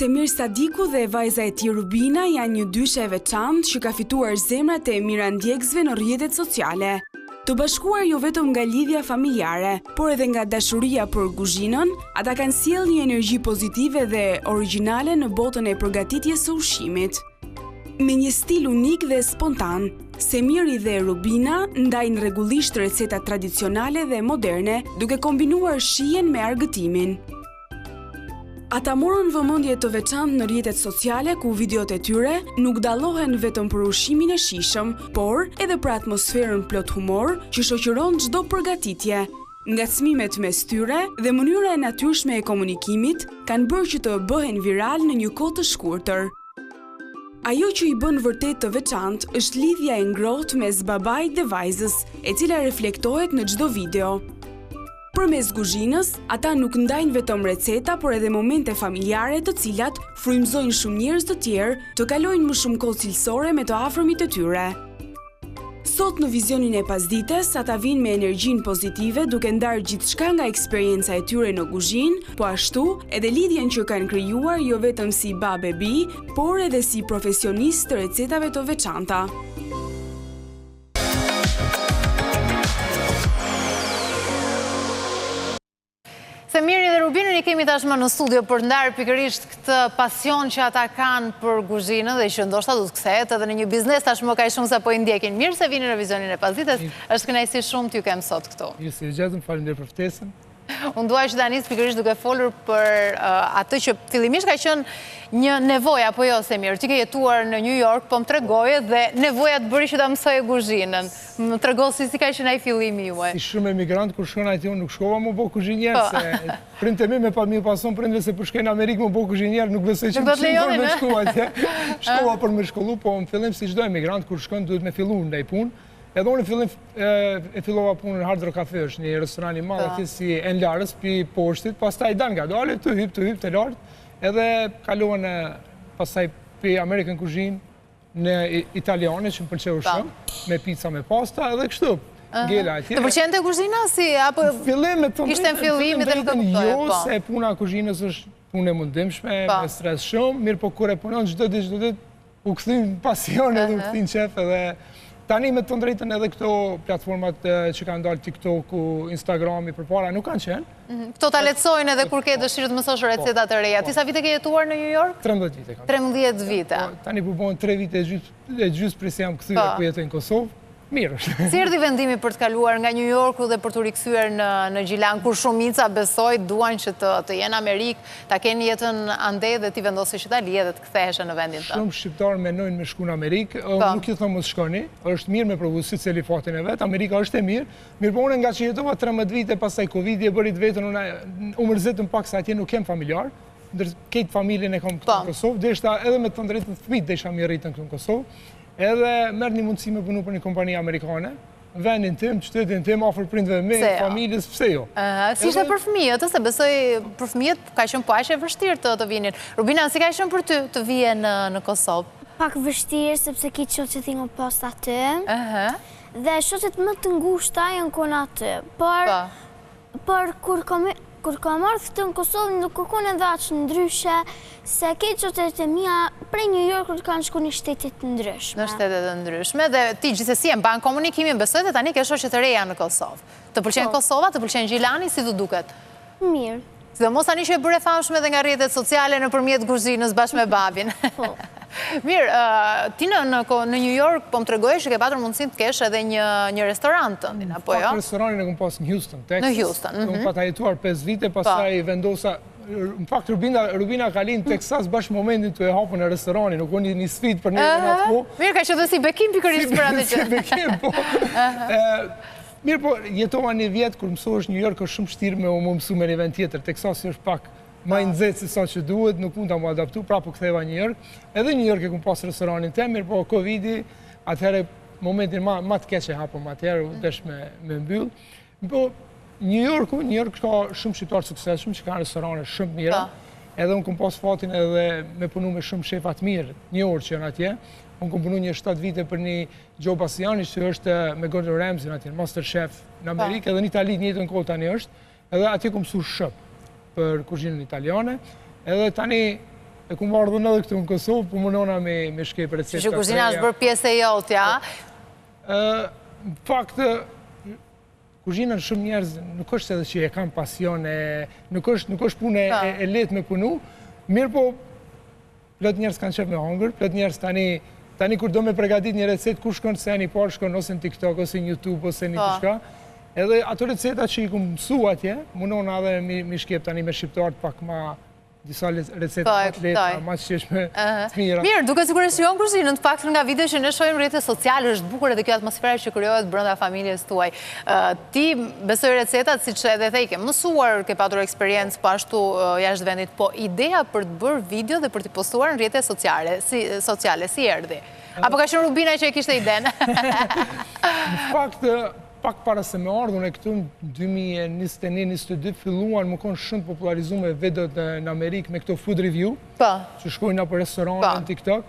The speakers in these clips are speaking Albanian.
Semir Sadiku dhe vajza e tij Rubina janë një dyshe e veçantë që ka fituar zemrat e mira ndjekësve në rrjetet sociale. Të bashkuar jo vetëm nga lidhja familjare, por edhe nga dashuria për kuzhinën, ata kanë sjellë një energji pozitive dhe origjinale në botën e përgatitjes së ushqimit. Me një stil unik dhe spontan, Semiri dhe Rubina ndajnë rregullisht recetat tradicionale dhe moderne, duke kombinuar shijen me argëtimin. Ata morën vëmendje të veçantë në rrjetet sociale ku videot e tyre nuk dallohen vetëm për ushqimin e shijshëm, por edhe për atmosferën plot humor që shoqëron çdo përgatitje. Ngacmimet mes tyre dhe mënyra e natyrshme e komunikimit kanë bërë që të bëhen viral në një kohë të shkurtër. Ajo që i bën vërtet të veçantë është lidhja e ngrohtë mes babait dhe vajzës, e cila reflektohet në çdo video. Përmes kuzhinës, ata nuk ndajnë vetëm receta, por edhe momente familjare të cilat frymëzojnë shumë njerëz të tjerë të kalojnë më shumë kohë cilësore me të afërmit e tyre. Sot në vizionin e pasdites, ata vinë me energjinë pozitive duke ndarë gjithçka nga eksperienca e tyre në kuzhinë, po ashtu edhe lidhjen që kanë krijuar jo vetëm si babë e bi, por edhe si profesionistë të recetave të veçanta. Semiri dhe Rubinën i kemi tashmë në studio për ndarë pikërisht këtë pasion që ata kanë për kuzhinën dhe që ndoshta do të kthehet edhe në një biznes tashmë kaq shumë sa po i ndjekin. Mirë se vini në vizionin e pasdites. Është kënaqësi shumë t'ju kem sot këtu. Mirë se gjetëm, faleminderit për ftesën. Unë dua që ta nis pikërisht duke folur për atë që fillimisht ka qenë një nevojë apo jo, Semir? Ti ke jetuar në New York, po më tregoje dhe nevoja të bëri që ta mësoje kuzhinën. Më trego si ka qenë ai fillimi juaj. Si shumë emigrant kur shkon atje unë nuk shkova më bë kuzhinier, se prindët e mi me pason prindve se për shkoj në Amerikë më bë kuzhinier, nuk besoj që më shkova atje. Shkova për me shkollu, po në fillim si çdo emigrant kur shkon duhet me fillu ndaj punë. Edhe unë në fillim e fillova punën në Hard Rock Cafe, është një restoran i madh atje si Enlarës pi poshtit, pastaj dal ngadalë të hyp të lart, edhe kalova në pastaj pi American Cuisine në italiane që më pëlqeu shumë, me pizza me pasta edhe kështu. Ngela atje. Të pëlqente kuzhina si apo fillim kishte fillimin dhe nuk e kuptoj. Jo, se puna e kuzhinës është punë e mundimshme, me stres shumë, mirë po kur e punon çdo ditë u kthyn pasion edhe u kthyn qef edhe tani me të drejtën edhe këto platformat që kanë dalë TikTok-u, Instagrami përpara nuk kanë qenë. Këto ta lehtësojnë edhe kur ke dëshirë të mësosh receta të reja. Ti sa vite ke jetuar në New York? 13 vite kam. 13 vite. Tani po bën 3 vite e gjysmë prej se jam kthyer ku jetoj në Kosovë. Mirë është. Si erdhi vendimi për të kaluar nga New Yorku dhe për të rikthyer në Gjilan, kur shumica besoj duan që të jenë Amerikë, ta kenë jetën andej dhe ti vendosësh Itali dhe të kthehesh në vendin tënd? Shumë shqiptarë mendojnë me shku në Amerikë, nuk ju them mos shkoni, është mirë me provu secili fatin e vet, Amerika është e mirë, po unë nga që jetova 13 vite pastaj Covidi e bëri vetën u mërzitëm pak se atje nuk kem familjar, ndër këtë familjen e kam këtu në Kosovë, deshta edhe me të drejtën fëmijët desha mi rritën këtu në Kosovë. Edhe merë një mundësi me punu për një kompani amerikane, vendin tim, qytetin tim, afër prindve me, familjes, pse jo. Si ishte për fëmijët, se besoj për fëmijët ka qenë po aq e vështirë të vinin. Rubina, si ka qenë për ty të vije në Kosovë? Pak vështirë, sepse ki qoqet i nga post aty, dhe qoqet më të ngushta janë kon aty, por kur ka marrë këtë në Kosovë nuk kërkon edhe aqë ndryshe, se ke qotet e mija prej New Yorkut kanë shku një shtetit ndryshme. Në shtetit ndryshme, dhe ti gjithsesi e mban komunikimin, besoj dhe tani ke shoqe të reja në Kosovë. Të pëlqen Kosova, të pëlqen Gjilani, si të duket? Mirë. Sidomos tani që e bëre famshme dhe nga rrjetet sociale nëpërmjet kuzhinës bashkë me babin. Mirë, ti në New York po më tregoje që ke patur mundësinë të kesh edhe një restorant tëndin, apo jo? Restoranin e kom pas në Houston, Texas. Në Houston. Unë pata jetuar 5 vite, pastaj vendosa. Në fakt, Rubina ka linë në Texas bashkë momentin të e hapën e restorani, nuk unë një sfit për një në atë po. Mirë, ka që dhe si bekim pikërisht për atë që. Si bekim, po. Mirë, po, jetova një vjetë, kur mësohesh New York është shumë shtirë me më mësu me një vend tjetër. Texas është pak ma i nxehtë se sa që duhet, nuk mund ta më adaptu, pra po ktheva New York. Edhe New York e kum pas restoranin tem, mirë po Covidi, atëherë momentin ma të keq e hapëm atëherë, desh me mbyll. Po New York ka shumë shqiptarë suksesshëm që kanë restorane shumë mira. Edhe unë kum pas fatin edhe me punu me shumë shefa të mirë, një orë që janë atje. Unë kom punu një 7 vite për një Joe Bastiani që është me Gordon Ramsay atje, Master Chef në Amerikë, edhe në Itali njëjtën kohë tani është. Edhe atje kom mësuar shëp për kuzhinën italiane. Edhe tani e ku marrë dhe edhe këtu në Kosovë, po munona me shkep receta. Që kuzhina është bërë pjesë e jotë, ja? Në fakt, kuzhinën shumë njerëz, nuk është edhe që e kam pasion, nuk është punë e letë me punu, mirë po, plot njerëz kanë qef me hongër, plot njerëz tani kur do me pregadit një recet, ku shkon se janë i parë, shkon ose në TikTok, ose në YouTube, ose në tishka, edhe ato receta që i ku mësu atje, munona edhe mi shkep tani me shqiptarët pak ma disa receta leta, ma që është me të mira. Mirë, duke sigurisht jonë kuzhinën, të faktën nga video që në shojmë rrjetet sociale, është bukur edhe kjo atmosfera që krijohet brenda familjes tuaj. Ti besoj recetat, si që edhe the i ke mësuar, ke patur eksperiencë po ashtu jashtë vendit, po ideja për të bërë video dhe për të postuar në rrjetet sociale, si erdhi? Apo ka shumë Rubina që e kishte idenë? Në fakt, pak para se me ardhën e këtu në 2021-2022 filluan më konë shumë popularizume videot në Amerikë me këto food review, që shkojnë në për restorane në TikTok.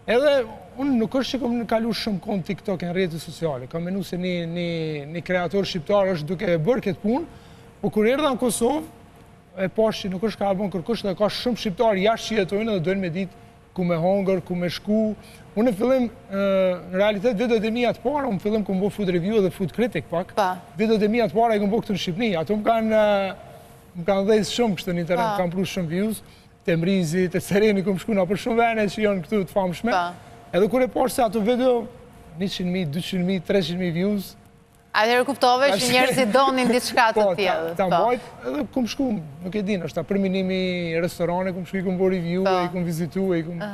Edhe unë nuk është që kom në kalu shumë kohë në TikTok e në rrjetet sociale. Kam menu se një kreator shqiptar është duke e bërë këtë punë, po kur erdha në Kosovë, e pash që nuk është ka albon kërkush dhe ka shumë shqiptar jashtë që jetojnë dhe dojnë me ditë ku me hongër, ku me shku. Unë në fillim, në realitet, videot e mija të para, unë fillim këmë bo food review dhe food critic pak. Videot e mija të para e këmë bo këtu në Shqipni. Ato më kanë dhejtë shumë kështë në internet, më kanë pru shumë views, të Mrizi, të Sereni, këmë shku në për shumë vene që janë këtu të famshme. Edhe kur e pash se ato video, 100.000, 200.000, 300.000 views. Atëherë kuptove që njerëzit donin diçka të tillë. Ta mbajt, edhe këmë shku, nuk e din, është ta përminimi restorane, këmë shku i këmë bo review, i këmë vizitu, i këmë...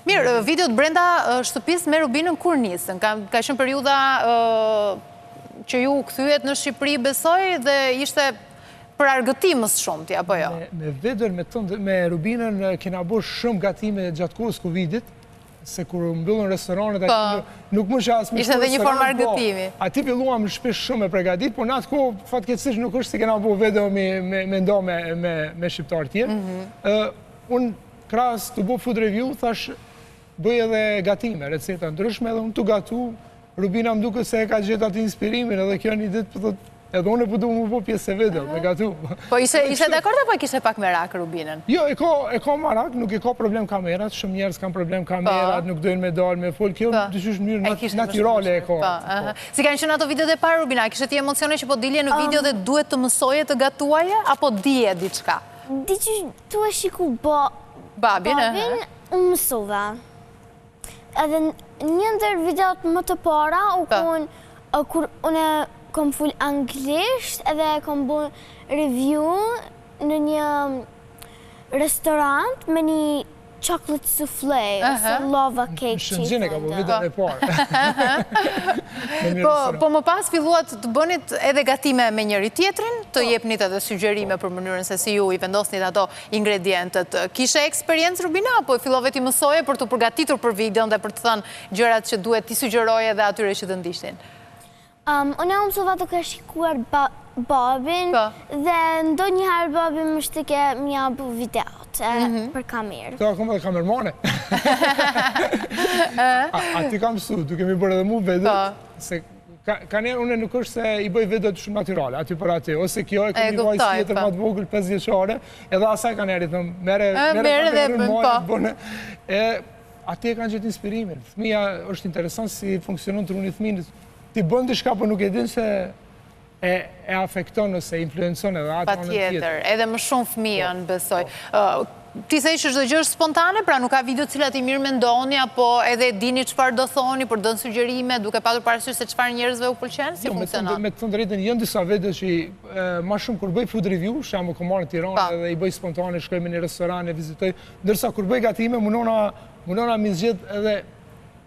Mirë, videot brenda shtëpis me Rubinën kur nisën? Ka shumë periuda që ju këthyet në Shqipëri besoj dhe ishte për argëtimës shumë tja, apo jo? Me videot me Rubinën kena bo shumë gatime gjatë kohës Covidit, se kur mbyllën restoranet, nuk më shas me ishte dhe një formë argëtimi. Ati filluam shpesh shumë me pregadit, por në atë kohë, fatkeqësisht nuk është se kena bo video me ndo me shqiptar tjerë. Unë krahas të bo food review, thash, bëj edhe gatime, receta ndryshme, edhe unë të gatu, Rubina më duke se e ka gjetë atë inspirimin, edhe kjo një ditë për edhe unë e përdu më po pjesë e video, me gatu. Po ishe dakord apo kishe pak merak Rubinën? Jo, e ka marak, nuk e ka problem kamerat, shumë njerës kanë problem kamerat, nuk dojnë me dalë me folë, kjo dyqysh mënyrë naturale e ka. Si kanë qenë ato video dhe parë, Rubina, kishe ti emocione që po dilje në video dhe duhet të mësoje të gatuaje, apo dije diçka? Diqysh tu e shiku babin, unë mësova. Edhe një ndër videot më të para, kur unë kom full anglisht edhe kom bu review në një restorant me një chocolate soufflé, ose lava cake që i Shëngjine ka bu video e parë. Po më pas filluat të bënit edhe gatime me njëri tjetrin, të jepnit edhe sugjerime për mënyrën se si ju i vendosnit ato ingredientet. Kishe eksperiencë Rubina, apo fillove ti mësoje për të përgatitur për videon dhe për të thënë gjërat që duhet ti sugjeroje dhe atyre që të ndishtin? Unë e mësova të ka shikuar babin dhe ndo njëherë babin më shtike mja bu videot për kamerë. Ta kom edhe kamermane. A ti kam su, duke mi bërë edhe mu vedot, se ka njerë unë nuk është se i bëj vedot shumë naturale, aty për aty, ose kjo e këmi vajzë tjetër ma të vogël 5 vjeqare, edhe asaj ka njerë i thëmë, mere dhe bëne. Ati e kanë gjithë inspirimin. Fëmija është interesant si funksionon të runit fëminit. Ti bënd të shka, për nuk e din se e afekton ose influencon edhe atë anën tjetër. Patjetër, edhe më shumë fëmijën, besoj. Ti se ishë çdo gjë është spontane, pra nuk ka video cilat i mirë mendoni, apo edhe dini çfarë do thoni, për dënë sugjerime, duke patur parasysh se çfarë njerëzve u pëlqen, si funksionon? Me të thënë drejtën, janë disa video që ma shumë kur bëj food review, shamu ku marrë në Tiranë dhe i bëj spontane, shkoj me një restoran e vizitoj, ndërsa kur bëj gatime, munona mi zgjedh edhe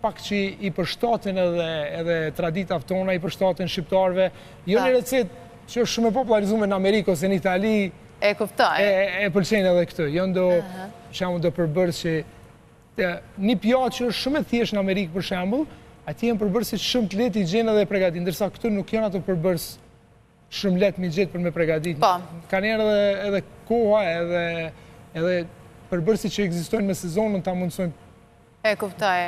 pak që i përshtatin edhe traditat tona, i përshtatin shqiptarve. Jo një recet që është shumë e popularizume në Amerikë ose në Itali, e kuptoj. E pëlqenj edhe këtë. Jo ndo, shamu do përbërës që një pjatë që është shumë e thjesht në Amerikë për shambull, ati jenë përbërës që shumë të letë i gjenë edhe pregatit, ndërsa këtu nuk janë ato përbërës shumë letë mi gjetë për me pregatit. Ka njerë edhe koha edhe përbërësi që egzistojnë me sezonën ta mundësojnë e kuptoj.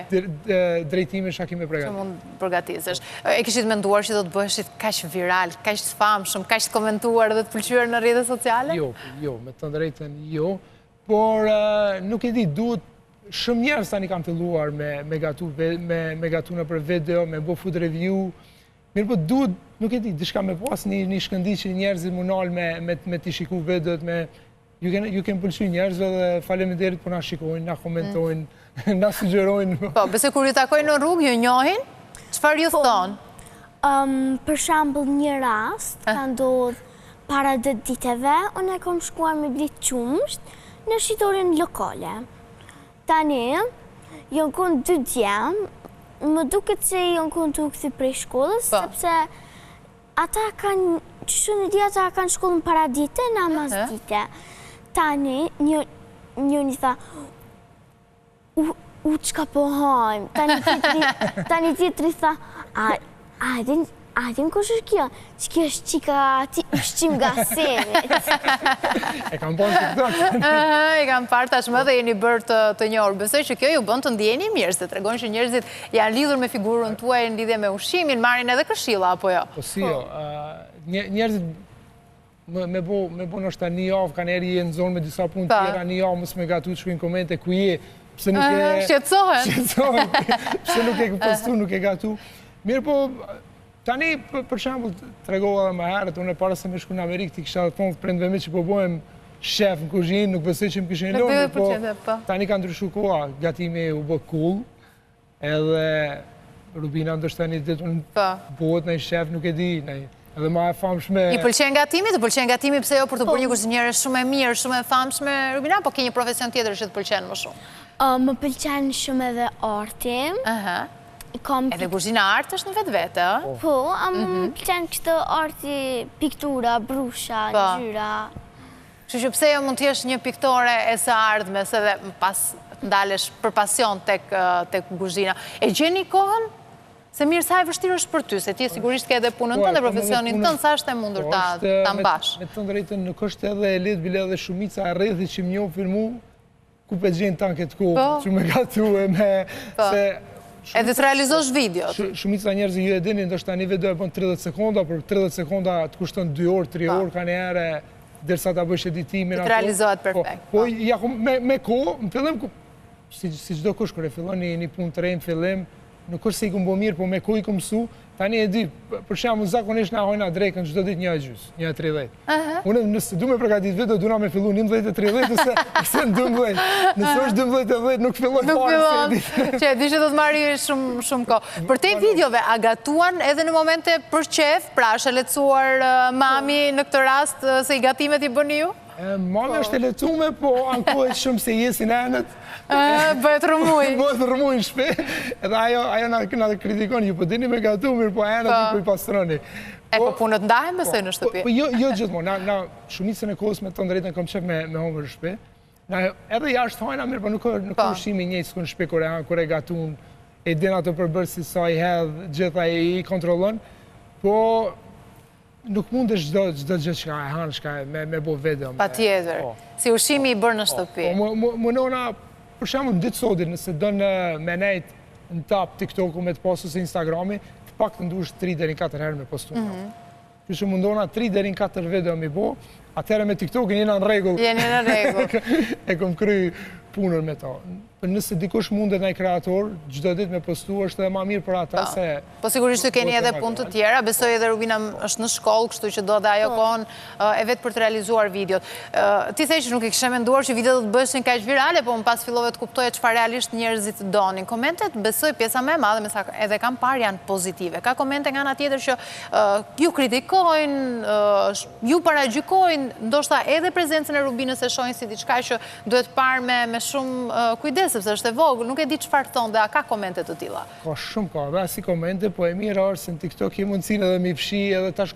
Drejtime shaki me pregatit. Që mund përgatisesh. E kishit menduar që do të bëshit kash viral, kash të famshëm, kash të komentuar dhe të pëlqyer në rrjetet sociale? Jo, me të drejtën jo. por nuk e di, duhet shumë njerëz tani kanë filluar me gatu në për video, me bo food review, mirë po duhet, nuk e di, diçka me pas një shkëndi që njerëzit munal me t'i shiku videot, ju kemë pëlqy njerëzve dhe faleminderit për na shikojnë, na komentojnë, na sugjerojnë. Po, bese kur ju takojnë në rrugë, ju njohin, çfarë ju thonë? Për shembull një rast, ka ndodhur para 2 diteve, unë e kom shkuar me blit qumsht në shitorin lokale. Tani, jonë konë 2 djemë, më duket se jonë konë të u këthi prej shkollës, sepse ata kanë, që shumë di ata kanë shkollën para dite, na mas dite. Tani, një tha, qka po hajmë, tani tjetëri tha, Adin kush është kjo? Që kjo është qika ati ushqim nga senit. E kam parë TikTok. E kam parë tashmë dhe jeni bërë të njohur. Besoj që kjo ju bën të ndjeni mirë, se tregojnë që njerëzit janë lidhur me figurën tuaj në lidhje me ushqimin, marrin edhe këshilla, apo jo? Po si jo, njerëzit me bo nështë ta një javë, kanë eri në zonë me disa punë tjera, një javë mësë me gatu të shkujnë komente ku je, pëse nuk e... Shqetësohen. Pëse nuk e postu, nuk e gatu. Mirë po, tani, për shembull, tregova edhe më herët, unë para se me shku në Amerikë, ti kisha thonë prindve mi që po bohem shef në kuzhinë, nuk besoj që më kishin lënë, po tani ka ndryshu koha, gatimi u bë cool, edhe Rubina ndoshta një ditë unë bëhet në shef, nuk e di, edhe ma e famshme... I pëlqen gatimi? Të pëlqen gatimi pse jo për të bërë një kuzhinjere shumë e mirë, shumë e famshme, Rubina, po ke një profesion tjetër që të pëlqen më shumë? Më pëlqen shumë edhe arti. Edhe kuzhina artë është në vetë vete, e? Po, më pëlqen kështë arti, piktura, brusha, gjyra. Që pse jo mund t'jesh një piktore e së ardhme, se dhe pas ndalesh për pasion tek kuzhina. E gjeni kohën? Se mirë sa e vështirë është për ty, se ti sigurisht ke edhe punën tënë dhe profesionin tënë, sa është e mundur ta mbash? Me të drejtën, nuk është edhe e letë bile edhe shumica e rrethit që më njohë filmu, ku pe gjenë tanë këtë kohë, që me gatu e me... Edhe të realizosh videot? Shumica njerëzë ju e dini, ndoshta një video e bën 30 sekonda, për 30 sekonda të kushton 2 orë, 3 orë, ka një ere, dërsa ta bësh editimin. Të realizohet perfekt. Po, me kohë, më fillim, si gjdo kush, kër e fillon një punë të rejnë fillim, nuk është se i këmë bo mirë, po me kohë i këmë mësu, tani e di, për shemë, zakonisht na hojna drejkën gjdo dit 1:30, 1:30. Unë nëse du me përgatit video, du na me fillu 11:30, ose në 12. Nëse është 12:10, nuk fillon parë. Që e di që do të marri shumë kohë. Për te videove, a gatuan edhe në momente për qef, pra është e lecuar mami në këtë rast, se i gatimet i bëni ju? Mami është e lecume, po ankohet shumë se jesin enët. Bëhet rëmuj. Bëhet rëmuj në shpe, edhe ajo na kritikon, ju po dini me gatu, mirë po enët i po i pastroni. E po punët ndahem besoj në shtëpi? Jo gjithmonë, na shumicën e kohës me të drejtën kom qef me homër në shpe. Edhe jashtë hajna mirë, po nuk është shimi njëjtë s'ku në shpe kër e gatun, e din ato përbërsi sa i hedhë, gjitha i kontrolon, po nuk mund është gjdo gjithë që ka e hanë, që ka me bo video. Pa tjetër, si ushimi i bërë në shtëpi. Mënona, për shemë në ditë sotit, nëse dënë me nejt në tap TikTok-u me të postu se Instagrami, të pak të ndush 3-4 herë me postu në. Kështë mundona 3-4 video mi bo, atëherë me TikTok-in jena në regull. Jeni në regull. E kom kry punën me ta. Nëse dikush mundet në i kreator, gjdo dit me postu është edhe ma mirë për ata se... Po sigurisht të keni edhe punë të tjera, besoj edhe Rubina është në shkollë, kështu që do dhe ajo kohën e vetë për të realizuar videot. Ti thej që nuk i kishe menduar që videot të bëshin kaq virale, po më pas fillove të kuptoje çfarë realisht njerëzit donin. Komentet, besoj, pjesa me madhe, me sa edhe kam parë janë pozitive. Ka komente nga ana tjetër që ju kritikojnë, ju paragjykojnë, ndoshta edhe prezencën e Rubinës e shohin si diçka që duhet parë me shumë kujdes, sepse është e vogël, nuk e di çfarë thonë dhe a ka komente të tilla. Ka shumë ka, dhe si komente, po e mirë është se në TikTok i mundësinë edhe mi fshi, edhe tash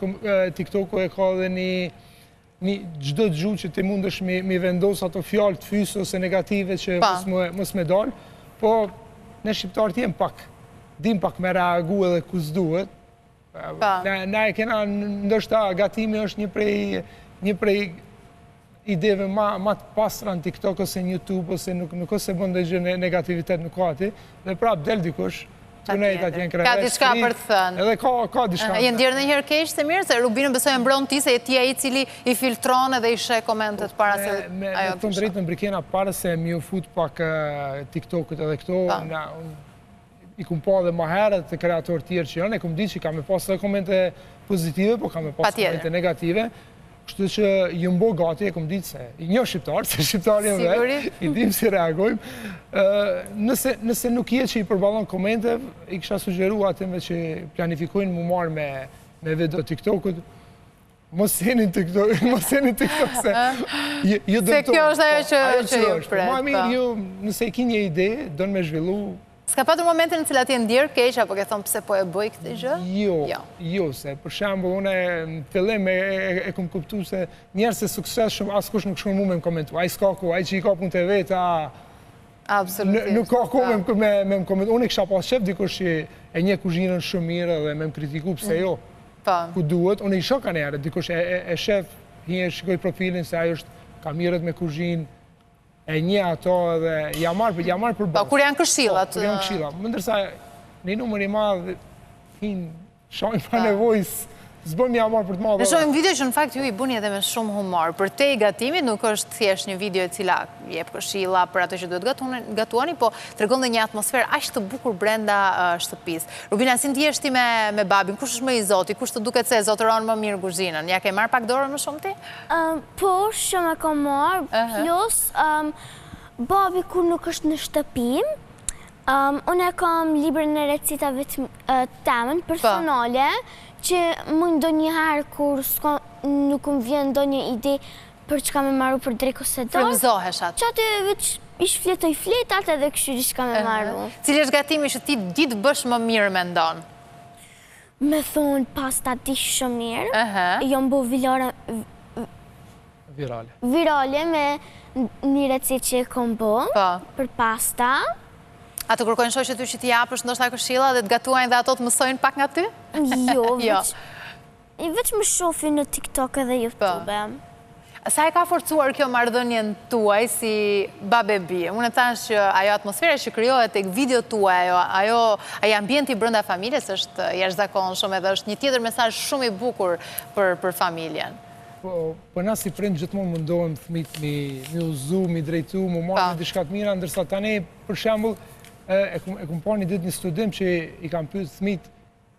TikTok-u e ka edhe një gjdo të gjuhë që ti mundësh mi vendosë ato fjallë të fysë ose negative që mos me dalë, po në shqiptarët jem pak, dim pak me reagu edhe ku s'duhet. Na e kena ndoshta gatimi është një prej ideve ma të pasra në TikTok ose në YouTube, ose nuk ose bëndë gjë negativitet nuk ati, dhe prap del dikush, tunejtat, jenë krevet, ka diçka për të thënë. Edhe ka diçka. Je ndjerë në herë keq se mirë, se Rubinën besoj e mbron ti, se e tia i cili i filtron edhe i she komentet para se ajo Me të drejtë në Brikena, para se mi u fut pak TikTok-ët edhe këto, i kum pa dhe ma herët të kreatorë tjerë që janë, e kum di që ka me pas dhe komente pozitive, po ka me pas komente negative. Kështu që ju mbo gati, e kum ditë se i një shqiptarë, se shqiptarë jenë dhe, i dim si reagojmë. Nëse nuk je që i përballon komente, i kësha sugjeru atëme që planifikojnë mu marë me video TikTok-ut, mos jeni TikTok se ju dëmtojnë. Se kjo është ajo që ju pret. Ma mirë ju, nëse i ki një ide, do në me zhvillu. Ska patur momente në cilat je ndjerë keq, apo ke thonë pse po e bëj këtë gjë? Jo, se për shembull, une në fillim e kum kuptu se njerë se sukses shumë, askush nuk shumë mu me më komentu. Ai s'ka ku, ai që i ka punë të vetë, nuk ka ku me më komentu. Unë i kësha pas shef dikush që e një kuzhinën shumë mirë dhe me më kritiku pse jo. Ku duhet, unë i shoka njerë, dikush e shef, hinë shikoj profilin se ajo është ka mirët me kuzhinë, e një ato dhe ja marrë për basë. Kur janë këshillat? Kur janë këshillat. Më ndërsa një numër i madhë, hinë shojnë pa nevojës, zbëm ja marrë për të madhë. Në shojnë video që në fakt ju i buni edhe me shumë humor. Për te i gatimit nuk është thjesht një video e cila jep këshilla për ato që duhet gatuani, po të regon dhe një atmosferë ashtë të bukur brenda shtëpis. Rubina, si ndjesh ti me babin? Kush është më i zoti? Kush të duket se zotëron më mirë kuzhinën? Ja ke marrë pak dorën më shumë ti? Po, shumë e ka marrë, plus babi kur nuk është në shtëpim, unë e kam librin në recitave temën personale, që më ndo njëherë kur nuk më vjen ndo një ide për që ka me marru për drejko se dorë. Frymëzohesh atë? Që atë veç ish fletoj fletat edhe këshyri që ka me marru. Cili është gatimi që ti ditë bësh më mirë me ndonë? Me thonë pasta dish shumë mirë. Jo më bo virale me një recit që e kom bo për pasta. A të kërkojnë shoqet ty që ti japësh ndoshta këshilla dhe të gatuajnë dhe ato të mësojnë pak nga ty? Jo, veç më shofi në TikTok edhe YouTube. Sa e ka forcuar kjo marrëdhënien tuaj si babe bie? Unë thash që ajo atmosfera që krijohet tek video tuaj, ai ambienti brenda familjes është jashtëzakonshëm edhe është një tjetër mesazh shumë i bukur për familjen. Po na si prind gjithmonë mundohem fëmijët mi uzu, mi drejtu, mu marrë me diçka të mira, ndërsa tani për shembull e kum pa një ditë një studim që i kam pyet fëmijët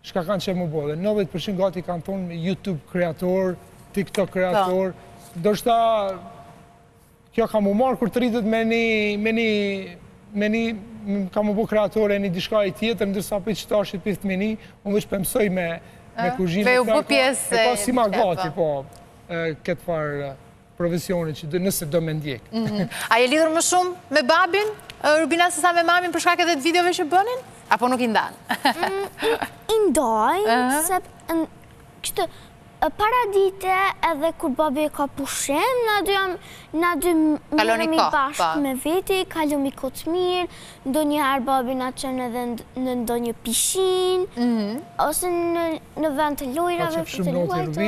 çka kanë që më bo, dhe 90% gati kanë thonë YouTube kreator, TikTok kreator, ndoshta kjo ka mu marrë kur të rritet me një ka mu bo kreatore e një diçka i tjetër, ndërsa për qëtashit për thmini, unë veç pëmsoj me kuzhinë. Ve u bë pjesë. E ka si ma gati, po, këtë farë profesionit që nëse do me ndjek. A je lidhur më shumë me babin, Rubina, se sa me mamin për shkak edhe të videove që bënin? Apo nuk i ndanë? I ndaj, se kështë para dite edhe kur babi e ka pushim, na dy mirëmi bashkë me veti, kalumi kotë mirë, ndo njëherë babi na qenë edhe në ndo një pishin, ose në vend të lojrave, për të luajtë.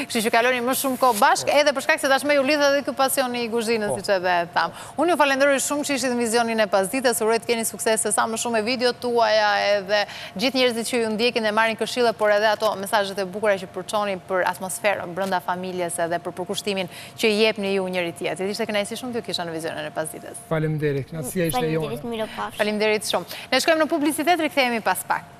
Kështu që kaloni më shumë kohë bashkë, edhe për shkak se tashmë ju lidh edhe ky pasioni i kuzhinës, siç edhe tham. Unë ju falenderoj shumë që ishit në vizionin e pasdites, uroj të keni sukses sa më shumë me videot tuaja, edhe gjithë njerëzit që ju ndjekin dhe marrin këshilla, por edhe ato mesazhet e bukura që përçoni për atmosferën brenda familjes edhe për përkushtimin që i jepni ju njëri tjetrit. Ishte kënaqësi shumë t'ju kisha në vizionin e pasdites. Faleminderit, kënaqësia ishte jonë. Faleminderit shumë. Ne shkojmë në publicitet, rikthehemi pas pak.